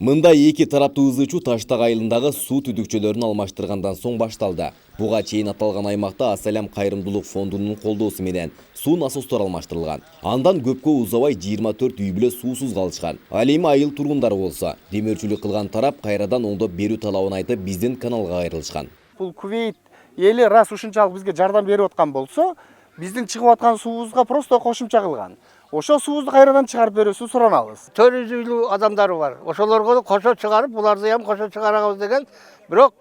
Мында эки тараптуу ызычуу Таштак айылындагы суу түтүкчөлөрүн алмаштыргандан соң башталды. Буга чейин аталган аймакта Ас-Салям кайрымдуулук фондунун колдоосу менен суу насостор алмаштырылган. Андан көпкө узабай 24 үй бүлө суусуз калышкан. Ал эми айыл тургундары болсо, демөөрчүлүк кылган тарап кайрадан оңдоп берүү талабын айтып биздин каналга кайрылышкан. Бул Кувейт эли рас ушунчалык бизге жардам берип аткан болсо, биздин чыгып аткан суубузга просто кошумча кылган. Ошо суубузду кайрадан чыгарып берүүсүн суранабыз. 400 үйлүү адамдары бар. Ошолорго кошо чыгарып, буларды ham кошо чыгарабыз деген. Бирок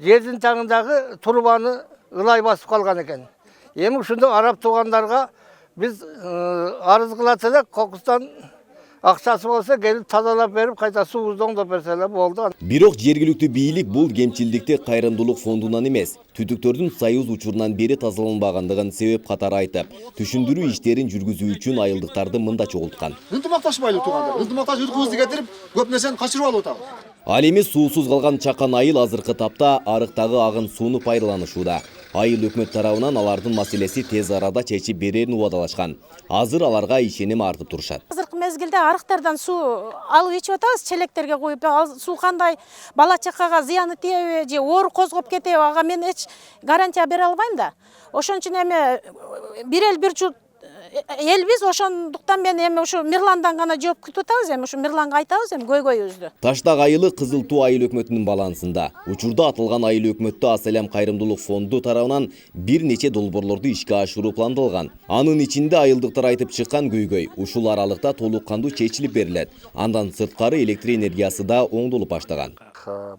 жердин таңындагы трубаны ылай басып калган экен. Эми ушундо араб туугандарга биз арыз кылат элек, кокустан акчасы болсо келип тазалап берип, кайта суубузду оңдоп берсе эле болду. Бирок жергиликтүү бийлик бул кемчилдикти кайрымдуулук фондунан эмес, түтүктөрдүн Союз учурунан бери тазаланбагандыгын себеп катары айтып, түшүндүрүү иштерин жүргүзүү үчүн айылдыктарды мында чогулткан. Ынтымакташпайлы туугандар, ынтымакташ үйткүбүздү кетирип, көп нерсени качырып алып атабыз. Ал эми суусуз калган чакан айыл азыркы тапта арыктагы агын сууну пайдаланышууда. Айыл өкмөт тарабынан алардын маселеси тез арада чечип берерин убадалашкан. Азыр аларга ишеним артып турушат. Азыркы мезгилде арыктардан суу алып ичип атабыз, челектерге куюп. Ал суу кандай бала чакага зыяны тийеби же оор козгоп кетеби, ага мен эч гарантия бере албайм да. Ошон үчүн эми бир жут элбиз, ошондуктан мен эми ушу Мирландан гана жооп күтүп атабыз, эми ушу Мирланга айтабыз эми көйгөйүбүздү. Таштак айылы Кызыл Туу айыл өкмөтүнүн балансында. Учурда атылган айыл өкмөттө Ас-Салям кайрымдуулук фонду тарабынан бир нече долбоорлорду ишке ашыруу пландалган. Анын ичинде айылдыктар айтып чыккан көйгөй ушул аралыкта толук кандуу чечилип берилет. Андан сырткары электр энергиясы да оңдолуп баштаган.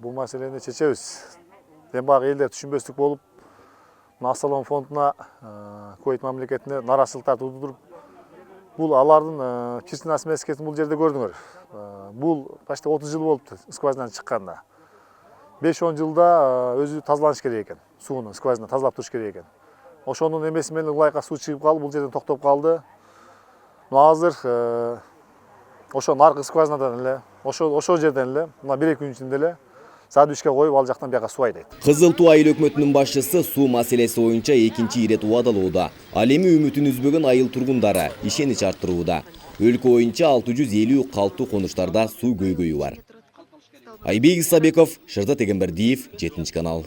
Бул маселени чечебиз. Баягы элдер түшүнбөстүк болуп, Ас-Салям фондуна, Кувейт мамлекетине нараачылыктар туудуруп, бул алардын кичине смескесин бул жерде көрдүңөр. Бул почти 30 жыл болупту скважинадан чыкканда. 5-10 жылда өзү тазаланыш керек экен. Сууну скважина тазалап туруш керек экен. Ошонун эмеси менен ылайыкка суу чыгып калып, бул жерден токтоп калды. Азыр ошо наркы скважинадан эле, ошол жерден эле, мына 1-2 күн ичинде эле садүшкө коюп, ал жактан бияка суу айдайт. Кызыл Туу айыл өкмөтүнүн башчысы суу маселеси боюнча экинчи ирет убадалууда. Ал эми үмүтүн үзбөгөн айыл тургундары ишенич арттырууда. Өлкө боюнча 650 калттуу конуштарда суу көйгөйү бар. Айбек Исабеков, Шырдат Эгембердиев, 7 канал.